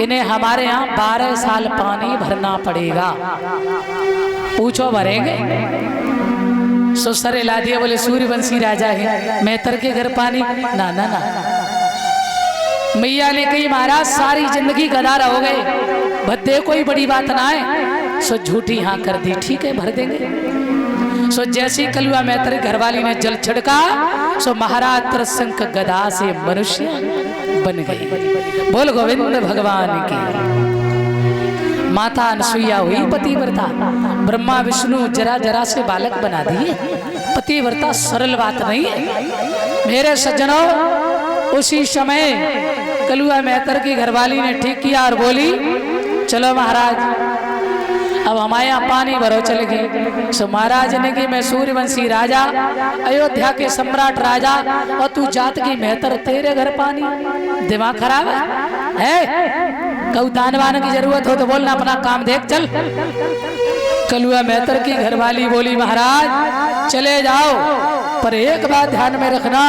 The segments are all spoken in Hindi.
इन्हें हमारे यहाँ 12 साल पानी भरना पड़ेगा। पूछो भरेंगे? सुसरे ला दिया, बोले सूर्यवंशी राजा है, मेहतर के घर पानी ना ना ना। मैया ने कही महाराज सारी जिंदगी गदार हो गए, भद्दे कोई बड़ी बात ना है। सो झूठी हाँ कर दी, ठीक है भर देंगे। सो जैसी कलुआ मेहतर घरवाली ने जल छिड़का, सो महाराज त्रसंक गदा से मनुष्य बन गए। बोल गोविंद भगवान की। माता अनसुईया हुई पतिव्रता, ब्रह्मा विष्णु जरा जरा से बालक बना दिए। पतिव्रता सरल बात नहीं है मेरे सज्जनों। उसी समय कलुआ मेहतर की घरवाली ने ठीक किया और बोली चलो महाराज अब हमारे यहाँ पानी भरो चल गए। सो महाराज ने कि मैं सूर्यवंशी राजा, अयोध्या के सम्राट राजा, और तू जात की मेहतर, तेरे घर पानी, दिमाग खराब है? कहू दानवान की जरूरत हो तो बोलना, अपना काम देख चल। कलुआ मेहतर की घरवाली बोली महाराज चले जाओ, पर एक बात ध्यान में रखना,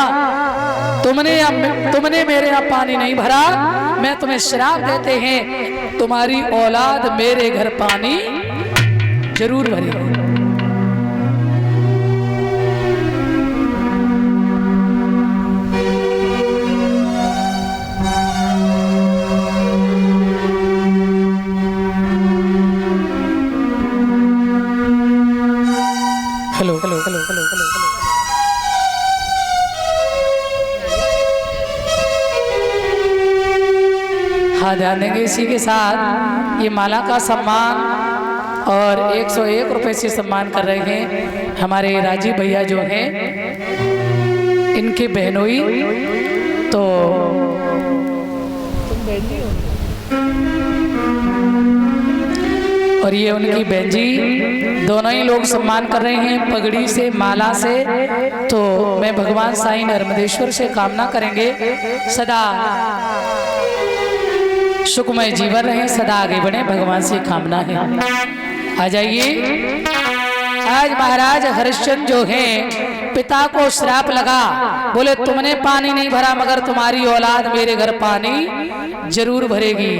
तुमने मेरे यहाँ पानी नहीं भरा, मैं तुम्हें श्राप देते हैं, तुम्हारी औलाद मेरे घर पानी जरूर भरेगी। Hello hello hello hello hello hello. हाँ ध्यान देंगे। इसी के साथ ये माला का सम्मान और 101 रुपए से सम्मान कर रहे हैं हमारे राजीव भैया जो हैं, इनके बहनोई। तो और ये उनकी बहन जी, दोनों ही लोग सम्मान कर रहे हैं पगड़ी से, माला से। तो मैं भगवान साईं नर्मदेश्वर से कामना करेंगे सदा सुखमय जीवन रहे, सदा आगे बढ़े, भगवान से कामना है। आ जाइए। आज महाराज हरिश्चंद्र जो हैं, पिता को श्राप लगा, बोले तुमने पानी नहीं भरा मगर तुम्हारी औलाद मेरे घर पानी जरूर भरेगी।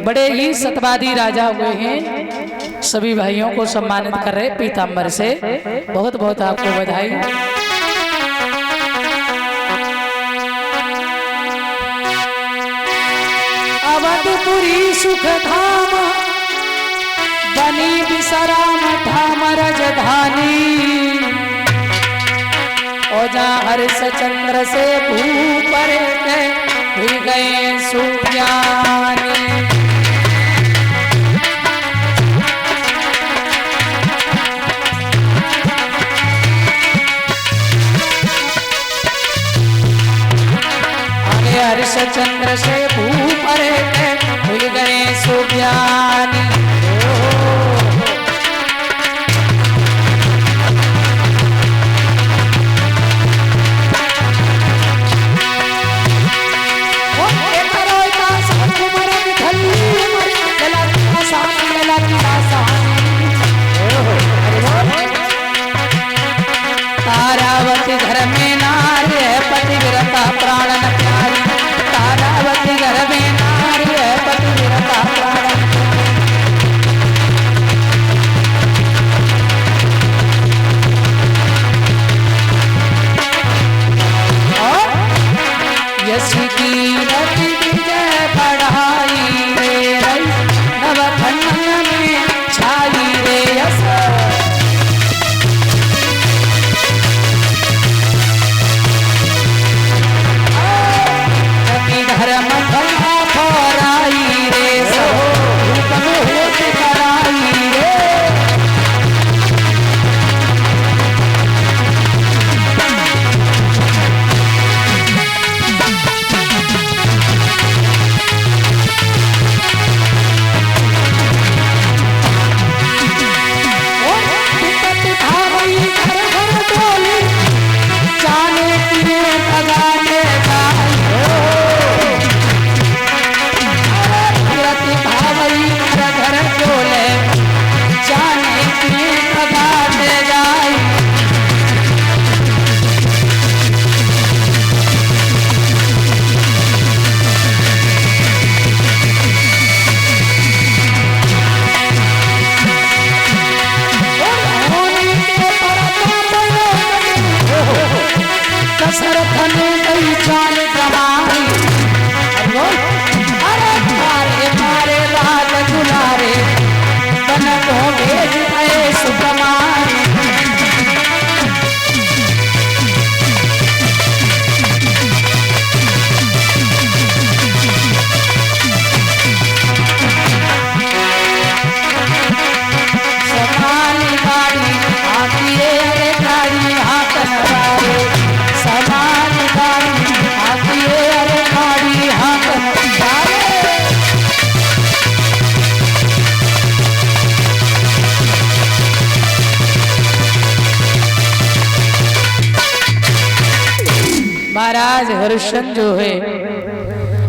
बड़े ही सत्यवादी राजा हुए हैं। सभी भाइयों को सम्मानित कर रहे पीताम्बर से, बहुत बहुत आपको बधाई। अवधपुरी सुख धाम बनी विश्राम धाम राजधानी, ओजा हरिश्चंद्र से भूपर हुई गए सुज्ञानी। हरिश्चंद्र से भूपर भूल गए सुज्ञानी। महाराज हरिश्चंद्र जो है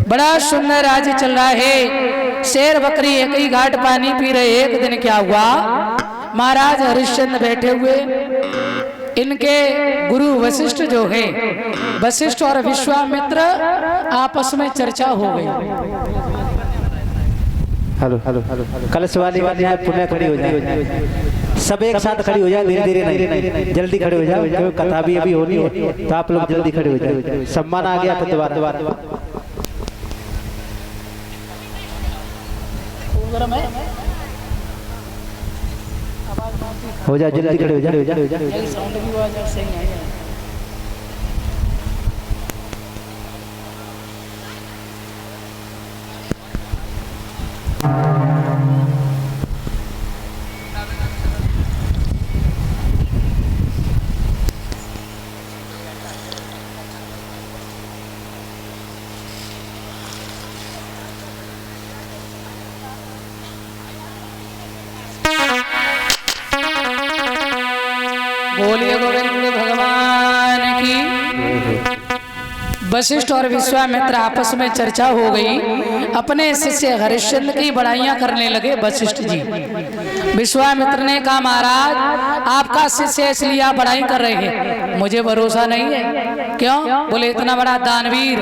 बड़ा सुंदर राज्य चल रहा है। शेर बकरी एक ही घाट पानी पी रहे। एक दिन क्या हुआ, महाराज हरिश्चंद्र बैठे हुए, इनके गुरु वशिष्ठ जो है, वशिष्ठ और विश्वामित्र आपस में चर्चा हो गई। हेलो हेलो हेलो कलश वाली यहाँ पुण्य खड़ी हो जाए, सब एक साथ खड़ी हो जाए, धीरे धीरे नहीं, जल्दी खड़े हो जाओ, क्योंकि कथा भी अभी होनी है, तो आप लोग जल्दी खड़े हो जाए। सम्मान आ गया तो दोबारा हो जाए, जल्दी खड़े हो जाए। बोलिए गोविंद भगवान की। वशिष्ठ और विश्वामित्र आपस में चर्चा हो गई। अपने शिष्य हरिश्चंद्र की बड़ाइयां करने लगे वशिष्ठ जी। विश्वामित्र ने कहा, महाराज आपका शिष्य इसलिए आप बड़ाई कर रहे हैं, मुझे भरोसा नहीं है। क्यों? बोले इतना बड़ा दानवीर,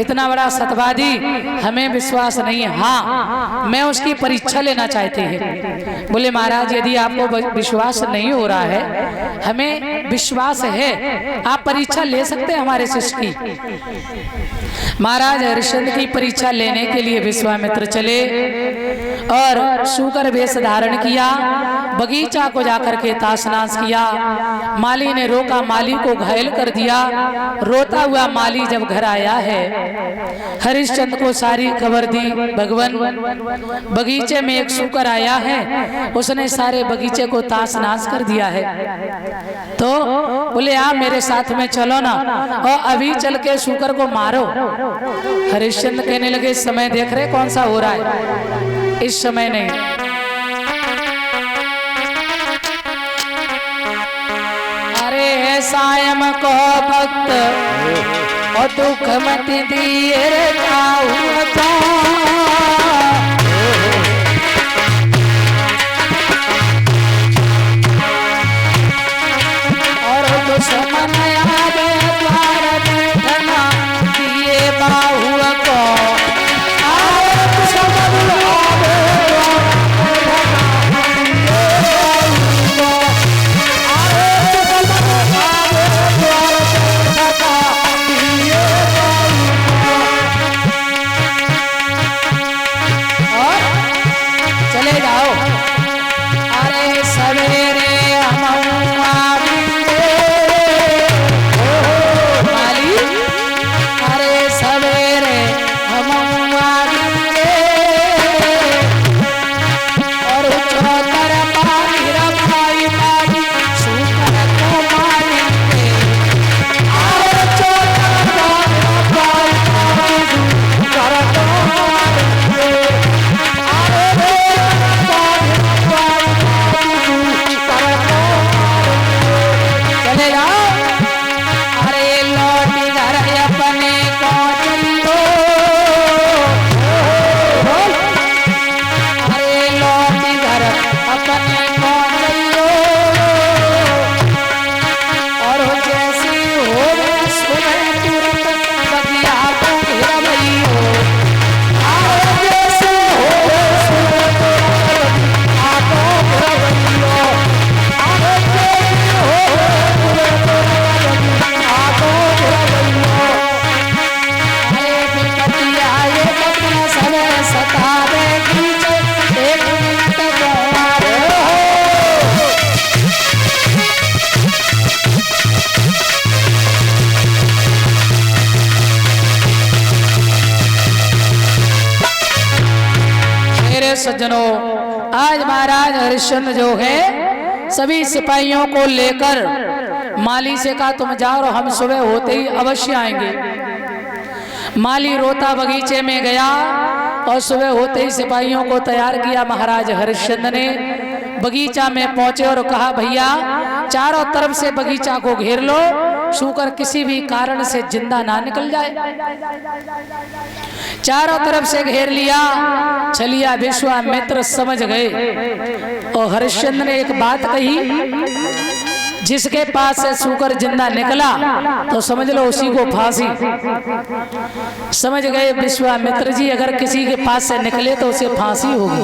इतना बड़ा सतवादी, हमें विश्वास नहीं है। हाँ, मैं उसकी परीक्षा लेना चाहते हैं। बोले महाराज यदि आपको विश्वास नहीं हो रहा है, हमें विश्वास है, आप परीक्षा ले सकते हैं हमारे शिष्य की। महाराज हरिश्चंद्र की परीक्षा लेने के लिए विश्वामित्र चले और सूकर वेश धारण किया, बगीचा को जाकर के ताशनाश किया। माली ने रोका, माली को घायल कर दिया। रोता हुआ माली जब घर आया है, हरिश्चंद्र को सारी खबर दी। भगवान बगीचे में एक सूकर आया है, उसने सारे बगीचे को ताशनाश कर दिया है। तो बोले आप मेरे साथ में चलो ना, और अभी चल के सूकर को मारो। हरिश्चंद्र कहने लगे समय देख रहे कौन सा हो रहा है, इस समय नहीं। अरे है सायम को भक्त और दुख मत दिए और दुश्मन आवे द्वार बैठना दिए बाहु को। सज्जनों, आज महाराज हरिश्चंद्र जो है सभी सिपाहियों को लेकर माली से कहा तुम जाओ, हम सुबह होते ही अवश्य आएंगे। माली रोता बगीचे में गया और सुबह होते ही सिपाहियों को तैयार किया। महाराज हरिश्चंद्र ने बगीचा में पहुंचे और कहा भैया चारों तरफ से बगीचा को घेर लो शूकर किसी भी कारण से जिंदा ना निकल जाए। चारों तरफ से घेर लिया। चलिया विश्वामित्र समझ गए और हरिश्चंद्र ने एक बात कही, जिसके पास से शूकर जिंदा निकला तो समझ लो उसी को फांसी। समझ गए विश्वामित्र जी, अगर किसी के पास से निकले तो उसे फांसी होगी।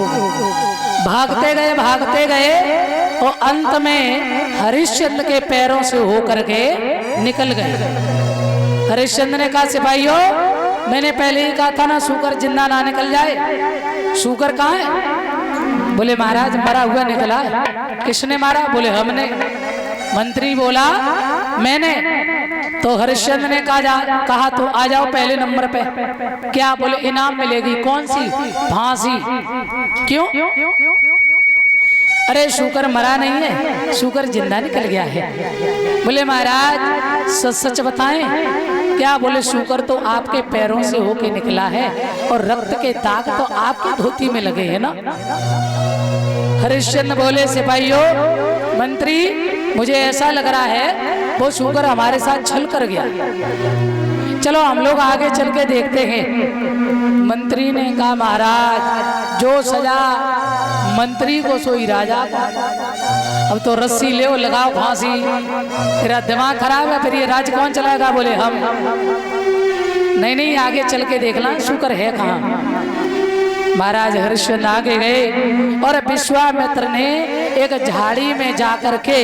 भागते गए और अंत में हरिश्चंद्र के पैरों से होकर के निकल गए। हरिश्चंद्र ने कहा, सिपाहियों मैंने पहले ही कहा था ना शूकर जिंदा ना निकल जाए। शूकर कहाँ है? बोले महाराज मरा हुआ निकला है। किसने मारा? बोले हमने। मंत्री बोला मैंने। तो हरिश्चंद्र ने कहा तो आ जाओ पहले नंबर पे। क्या? बोले इनाम मिलेगी। कौन सी? फांसी। क्यों? अरे शूकर मरा नहीं है, शूकर जिंदा निकल गया है। बोले महाराज सच सच बताएं। क्या? बोले शूकर तो आपके पैरों से होके निकला है और रक्त के दाग तो आपकी धोती में लगे हैं ना। हरिश्चंद्र बोले सिपाहियों, मंत्री मुझे ऐसा लग रहा है वो शूकर हमारे साथ छल कर गया, चलो हम लोग आगे चल के देखते हैं। मंत्री ने कहा महाराज जो सजा मंत्री को सोई राजा को। अब तो रस्सी ले लगाओ फांसी। तेरा दिमाग खराब है, फिर ये राज कौन चलाएगा? बोले हम। नहीं आगे चल के देखना शूकर है कहाँ। महाराज हरिश्चंद्र आगे गए और विश्वामित्र ने एक झाड़ी में जाकर के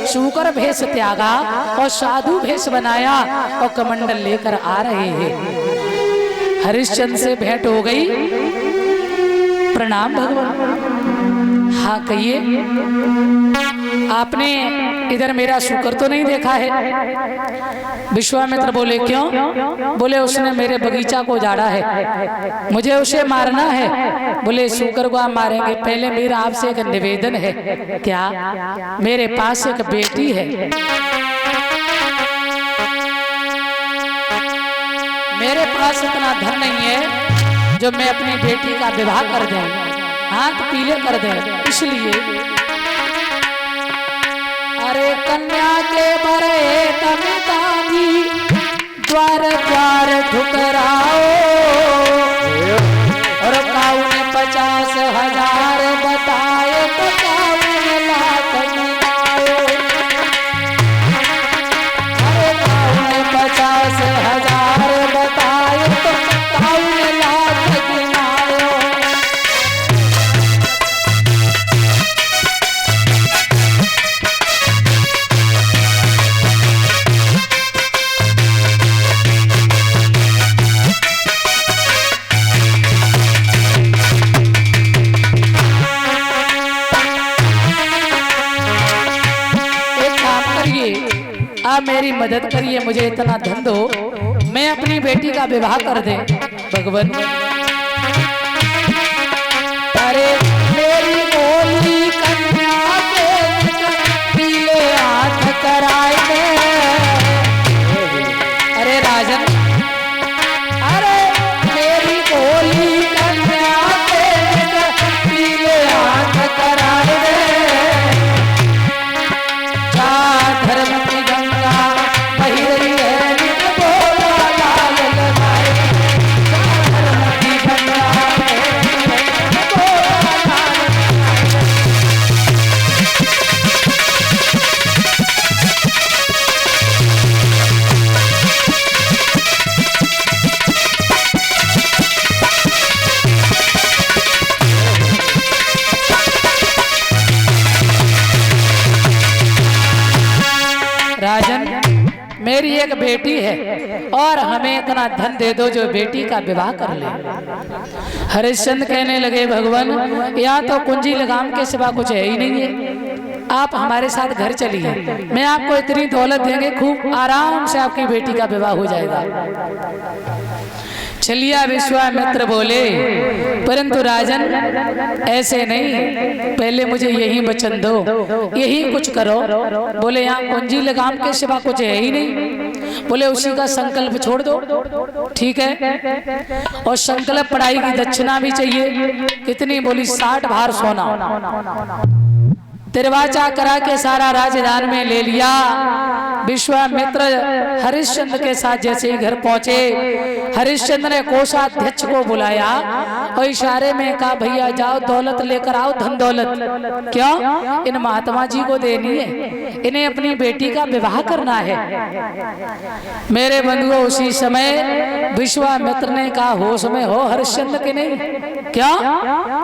शूकर भेष त्यागा और साधु भेष बनाया और कमंडल लेकर आ रहे हैं। हरिश्चंद्र से भेंट हो गई। प्रणाम भगवान। हाँ कहिए, आपने इधर मेरा शूकर तो नहीं देखा है? विश्वामित्र बोले क्यों? बोले उसने मेरे बगीचा को जाड़ा है, मुझे उसे मारना है। बोले शूकर को आप मारेंगे, पहले मेरा आपसे एक निवेदन है। क्या? मेरे पास एक बेटी है, मेरे पास इतना धन नहीं है जो मैं अपनी बेटी का विवाह कर दूं, हाथ पीले कर दे। इसलिए अरे कन्या के बरे तमितानी द्वार द्वार ठुकराओ और काऊ ने 50,000 बताए तो काऊ ने लाख गिनाओ। अरे काऊ ने 50,000 बताए तो काऊ ने लाख गिनाओ। मेरी मदद करिए, मुझे इतना धन दो, मैं अपनी बेटी का विवाह कर दे। भगवान अरे मेरी बोली कन्या के पीले हाथ कराए दे। अरे राजन, अरे मेरी बोली कन्या के पीले हाथ कराए दे। धर्म की गंगा बही रही है, बोला लाल लगाए। धर्म की गंगा बोला लाल। राजन मेरी एक बेटी है और हमें इतना धन दे दो जो बेटी का विवाह कर ले। हरिश्चंद्र कहने लगे भगवान यहाँ तो कुंजी लगाम के सिवा कुछ है ही नहीं है, आप हमारे साथ घर चलिए, मैं आपको इतनी दौलत देंगे, खूब आराम से आपकी बेटी का विवाह हो जाएगा। चलिया विश्वामित्र बोले परंतु राजन ऐसे नहीं, पहले मुझे यही वचन दो, यही कुछ करो। बोले यहाँ कुंजी लगाम के सिवा कुछ है ही नहीं। बोले उसी का संकल्प छोड़ दो। ठीक है, और संकल्प पढ़ाई की दक्षिणा भी चाहिए। कितनी? बोली 60 भार सोना तिरवाचा करा के सारा राजधान में ले लिया। विश्वामित्र हरिश्चंद्र के साथ जैसे ही घर पहुंचे, हरिश्चंद्र ने कोषाध्यक्ष को बुलाया और इशारे में कहा, भैया जाओ दौलत लेकर आओ, धन दौलत। क्यों? इन महात्मा जी को देनी है, इन्हें अपनी बेटी का विवाह करना है। मेरे बंधुओं, उसी समय विश्वामित्र ने कहा, होश में हो हरिश्चंद्र के नहीं? क्यों?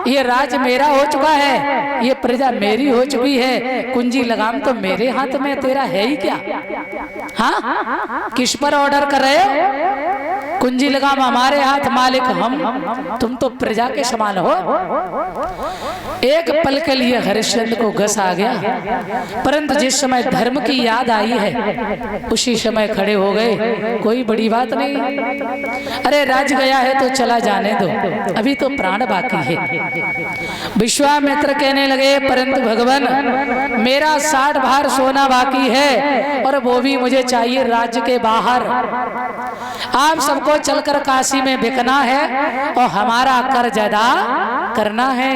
ये राज मेरा हो चुका है, ये प्रजा मेरी हो चुकी है, कुंजी लगाम तो मेरे हाथ में, तेरा है ही क्या? हाँ, किस पर ऑर्डर कर रहे हो? कुंजी लगाम हमारे हाथ, मालिक हम, तुम तो प्रजा के समान हो। एक पल के लिए हरिश्चंद्र को गस आ गया, परंतु जिस समय धर्म की याद आई है उसी समय खड़े हो गए। कोई बड़ी बात नहीं, अरे राज गया है तो चला जाने दो, अभी तो प्राण बाकी है। विश्वामित्र कहने लगे, परंतु भगवान मेरा 60 भार सोना बाकी है और वो भी मुझे चाहिए राज्य के बाहर। आप सबको चलकर काशी में बिकना है और हमारा कर्ज अदा करना है।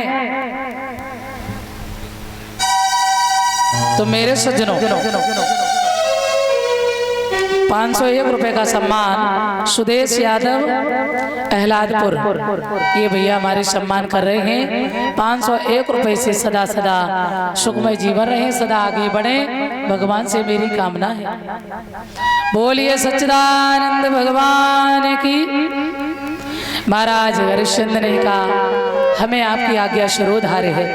तो मेरे सज्जनों, 501 रुपए का सम्मान सुदेश यादव अहलादपुर, ये भैया हमारे सम्मान कर रहे हैं। 501 रुपए से सदा सदा सुखमय जीवन रहे, सदा आगे बढ़े, भगवान से मेरी कामना है। बोलिए सच्चिदानंद भगवान की। महाराज हरिश्चंद्र ने कहा, हमें आपकी आज्ञा शिरोधार्य है,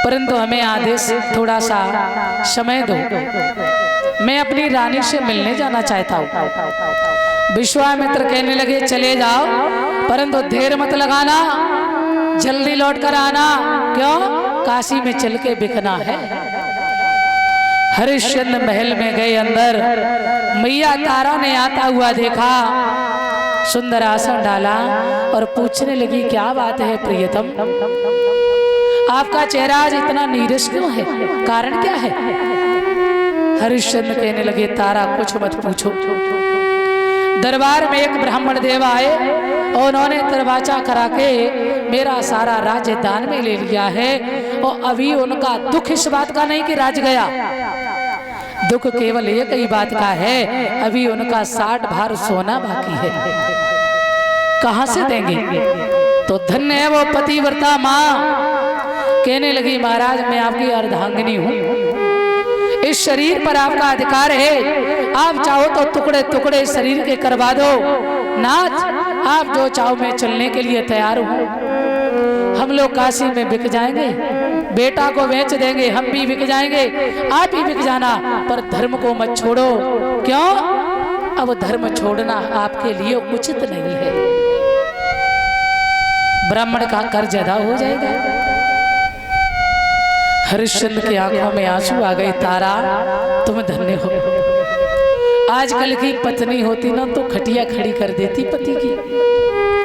परंतु हमें आदेश थोड़ा सा समय दो, मैं अपनी रानी से मिलने जाना चाहता हूँ। विश्वामित्र कहने लगे, चले जाओ, परंतु देर मत लगाना, जल्दी लौट कर आना। क्यों? काशी में चल के बिकना है। हरिश्चंद्र महल में गए अंदर, मैया तारा ने आता हुआ देखा, सुंदर आसन डाला और पूछने लगी, क्या बात है प्रियतम, आपका चेहरा आज इतना नीरस क्यों है, कारण क्या है? हरिश्चंद्र कहने लगे, तारा कुछ मत पूछो, दरबार में एक ब्राह्मण देव आए और उन्होंने दरवाजा करा के मेरा सारा राज्य दान में ले लिया है और अभी उनका दुख इस बात का नहीं कि राज गया, दुख केवल एक ही बात का है, अभी उनका 60 भार सोना बाकी है, कहां से देंगे? तो धन्य है वो पतिव्रता माँ। कहने लगी, महाराज मैं आपकी अर्धांगिनी हूँ, इस शरीर पर आपका अधिकार है, आप चाहो तो टुकड़े टुकड़े शरीर के करवा दो, नाथ आप जो चाहो मैं चलने के लिए तैयार हूँ। हम लोग काशी में बिक जाएंगे, बेटा को बेच देंगे, हम भी बिक जाएंगे, आप ही बिक जाना, पर धर्म को मत छोड़ो। क्यों? अब धर्म छोड़ना आपके लिए उचित नहीं है, ब्राह्मण का कर्ज अदा हो जाएगा। हरिश्चंद्र की आंखों में आंसू आ गए, तारा तुम धन्य हो, आजकल की पत्नी होती ना तो खटिया खड़ी कर देती पति की।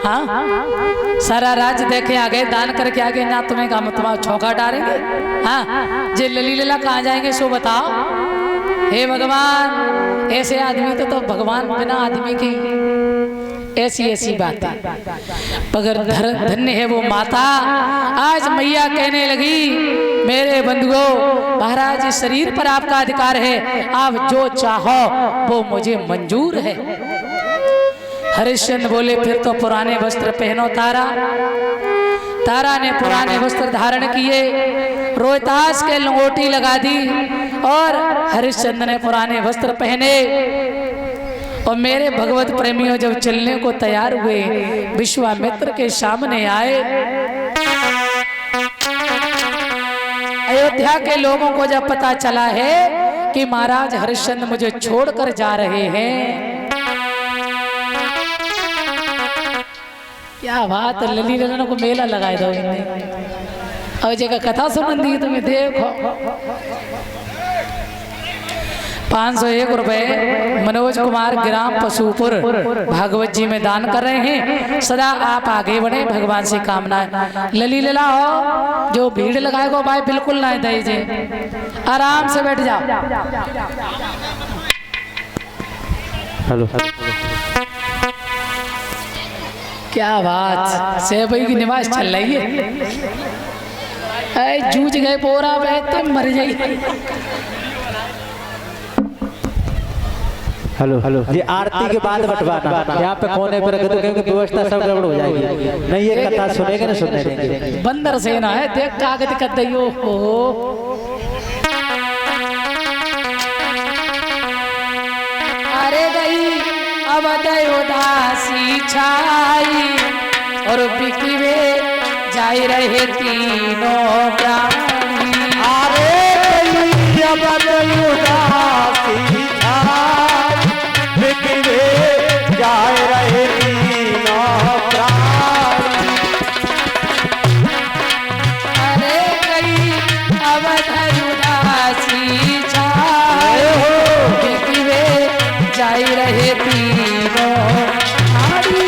हाँ, सारा राज देखे आ गए, दान करके आ गए, ना तुम्हें काम तुम्हारा छौका डालेंगे। हाँ, जे लली लला कहाँ जाएंगे सो बताओ। हे भगवान, ऐसे आदमी तो भगवान बिना आदमी की ऐसी ऐसी बातें, मगर धन्य है वो माता। आज मैया कहने लगी, मेरे बंधुओं, महाराज इस शरीर पर आपका अधिकार है, आप जो चाहो वो मुझे मंजूर है। हरिश्चंद्र बोले, फिर तो पुराने वस्त्र पहनो तारा। तारा ने पुराने वस्त्र धारण किए, रोहतास के लंगोटी लगा दी और हरिश्चंद्र ने पुराने वस्त्र पहने। और मेरे भगवत प्रेमियों जब चलने को तैयार हुए, विश्वामित्र के सामने आए। अयोध्या के लोगों को जब पता चला है कि महाराज हरिश्चंद्र मुझे छोड़कर जा रहे हैं, क्या बात, लली ललन को मेला लगाए दो और जगह कथा सुन दी तुम्हें। देखो 501 रुपए मनोज कुमार ग्राम पशुपुर भागवत जी में दान कर रहे हैं। सदा आप आगे बढ़े, भगवान से कामना है। लली लला हो, जो भीड़ लगाएगा भाई बिल्कुल ना दीजिए, आराम से बैठ जाओ। हेलो, क्या बात, सेवई की निवास चल रही है। जूझ गए बोरा बहते मर जाई। हेलो हेलो ये आरती के बाद बंटवाना, यहाँ पे कोने पे रख दो क्योंकि व्यवस्था सब गड़बड़ हो जाएगी। नहीं ये कथा सुनेंगे ना सुनने देंगे। बंदर सेना है देख कागज कर दियो हो। अरे गई अब उदासी छाई और बिकवे जाई रहे तीनों प्राणी। अरे गई अब उदासी छाई बिकवे जाए रहे तीनों प्राणी। अरे गई अब उदासी छाई बिकवे जाई रहे तीनों प्राणी।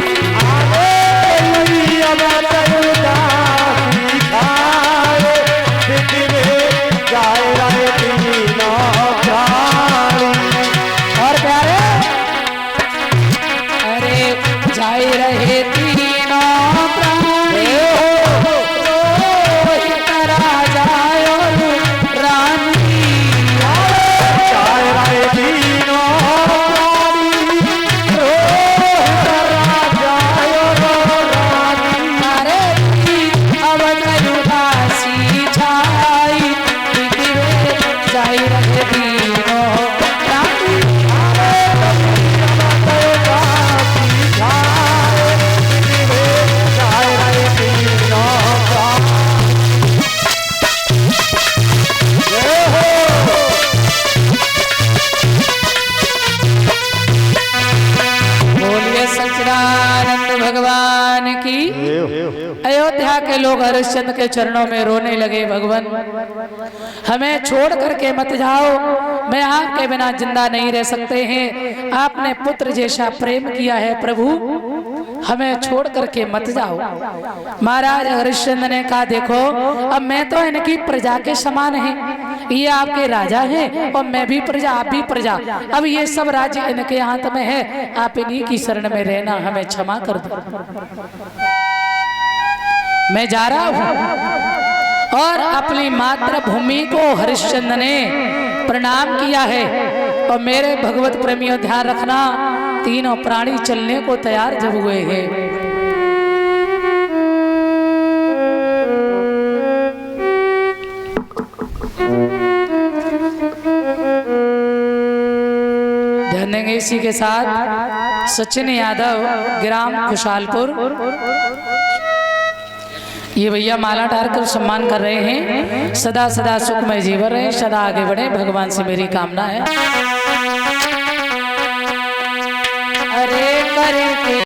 और प्यारे अरे जाई रहे तीनों प्राणी रोहित राजा और रानी। जाए रहे तीनों प्राणी रोहित राजा और रानी। अरे अवध उदासी छाई बिकवे जाई रहे तीनों प्राणी। बोलिए सच्चिदानंद भगवान की। अयोध्या के लोग हरिश्चंद्र के चरणों में रोने लगे, भगवान हमें छोड़ करके मत जाओ, मैं आपके बिना जिंदा नहीं रह सकते हैं। आपने पुत्र जैसा प्रेम किया है प्रभु, हमें छोड़ करके मत जाओ। महाराज हरिश्चंद्र ने कहा देखो अब मैं तो इनकी प्रजा के समान है, ये आपके राजा हैं और मैं भी प्रजा आप भी प्रजा, अब ये सब राज्य इनके हाथ में है, आप इन्हीं की शरण में रहना, हमें क्षमा कर दो। मैं जा रहा हूँ। और अपनी मातृभूमि को हरिश्चंद्र ने प्रणाम किया है। और मेरे भगवत प्रेमियों ध्यान रखना, तीनों प्राणी चलने को तैयार जब हुए हैं। ध्यान देंगे इसी के साथ सचिन यादव ग्राम खुशालपुर, ये भैया माला डालकर सम्मान कर रहे हैं। सदा सदा सुखमय जीवन रहे, सदा आगे बढ़े, भगवान से मेरी कामना है। अरे करके